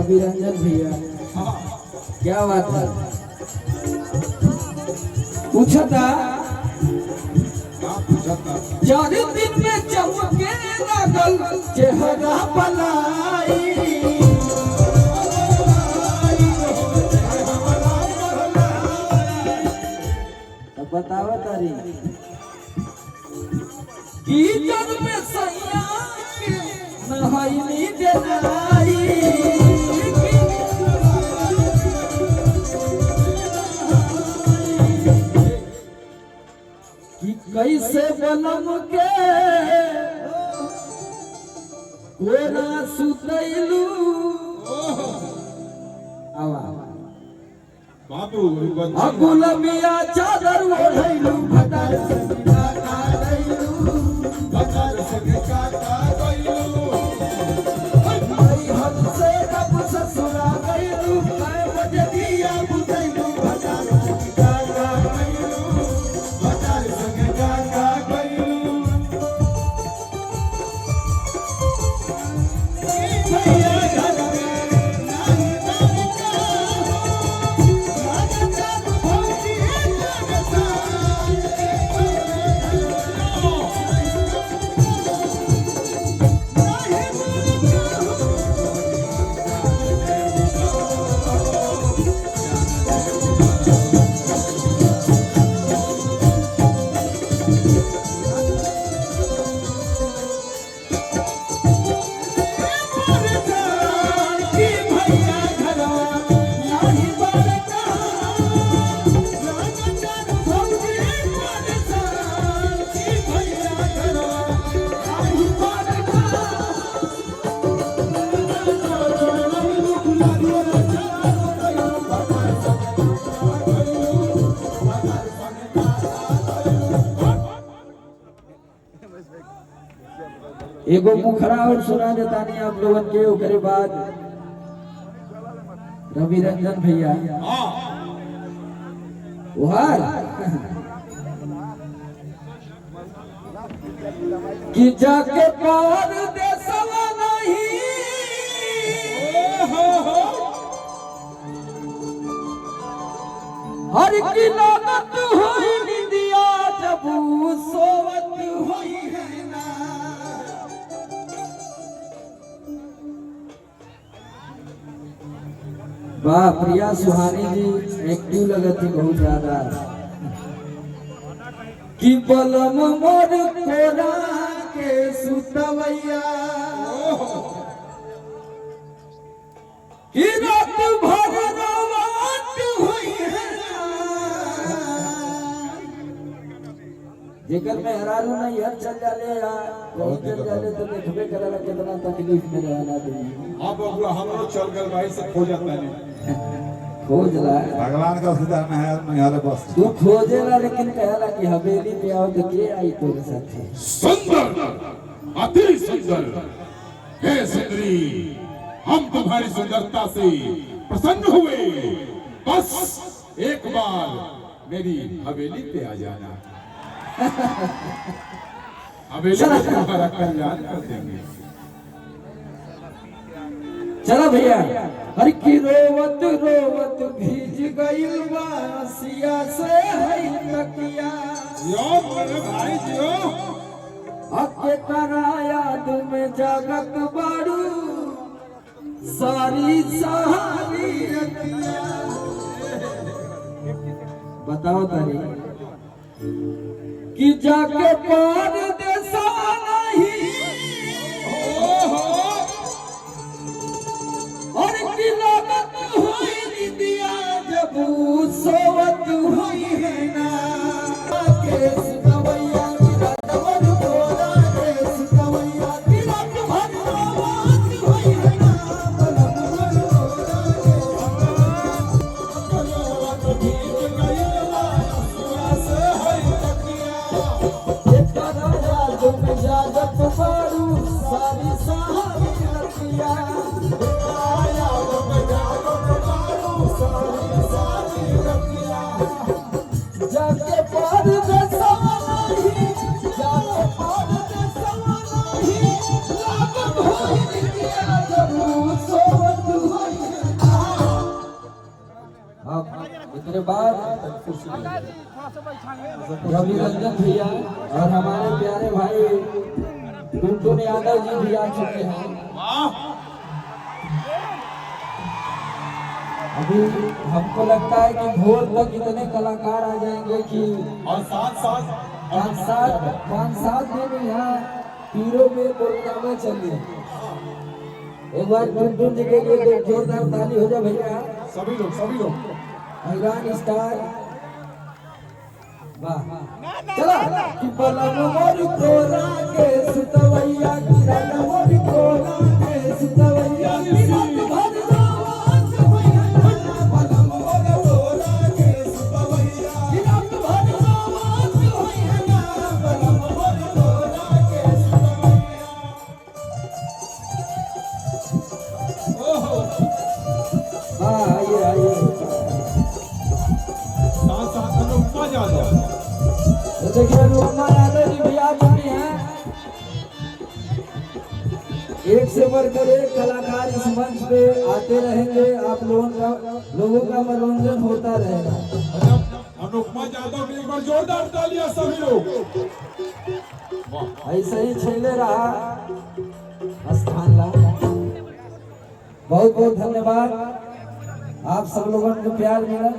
रवि रंजन भैया क्या बात है पूछा था चार दिन में चमके लागल चेहरा पलाई बतावा तारी कीचड़ में सैया के नहाई जलाई कि कैसे बनम के कोना सुतैलू आवा बाबू अगुलमिया चादर ओढ़ैलू भटार सगिया काटैलू भटार सगिया काटैलू भाई हमसे कब ससुरा गैलू कै बजे दिया बुझैलू भटार सगिया काटैलू भटार सगिया काटैलू एगो मुखरा और सुना देता नहीं आप लोगन के ओकरे बाद रवि रंजन भैया उहार कि जाके पार देसवा नहीं हर की लागत होई निंदिया जब सोवत होई है ना वाह प्रिया सुहानी जी एक्टिव लगती बहुत ज्यादा कि बलम मोर कोरा के सुतवैया कि रात भर रोवाट हुई है जेकर में हरारू नहीं हर चल जाले या बहुत चल जाले तो देखबे करला कितना तकलीफ में रहना देई अब बबुआ हमरो चल गल भाई से खोजत नहीं खोजला भगवान का सुधार में है नहीं हाले बस तू खोजेला लेकिन कहला कि हवेली पे आओ तो के आई तोरे साथे सुंदर अति सुंदर हे सुंदरी हम तुम्हारी सुंदरता से प्रसन्न हुए बस एक बार मेरी हवेली पे आ जाना हवेली में तुम्हारा कल्याण कर देंगे चला भैया हर की रोवत रोवत भीज गइल बासिया से है तकिया यो मेरे भाई जियो अके करा याद में जागत बाड़ू सारी सहारी रतिया बताओ तारी कि जाके पार देसा नहीं और की लागत हुई निदिया जब सोवत हुई है ना के सुतवैया रात भर कोरा के सुतवैया रात भर रोवात हुई है ना बलम मोर कोरा के भीज गइल बा सुआ से है तकिया एक राजा रवि रंजन भैया और हमारे प्यारे भाई टुनटुन यादव जी भी आ चुके हैं। अभी हमको लगता है कि भोर तक इतने कलाकार आ जाएंगे कि और साथ पाँच सात दिन यहाँ पीरों में प्रोग्राम चलिए। एक बार टुनटुन जी के लिए जोरदार ताली हो जाए भैया। सभी लोग ईरान स्टार वाह चला कि पलंग मोर तोरा के सुतवैया की रात मोर तोरा के सुतवैया की रात भर जावत होइया पलंग मोर तोरा के सुतवैया की रात भर जावत होइया पलंग मोर तोरा के सुतवैया। ओहो आइए साथ अनुपमा यादव। तो देखिए अनुपमा यादव जी भी आ चुकी हैं। एक से बढ़कर एक कलाकार इस मंच पे आते रहेंगे। आप लोगों का मनोरंजन होता रहेगा। अनुपमा यादव ने एक बार जोरदार तालियां सभी लोग। ऐसे ही छेले रहा स्थान ला। बहुत बहुत धन्यवाद। आप सब लोगों को प्यार मिला।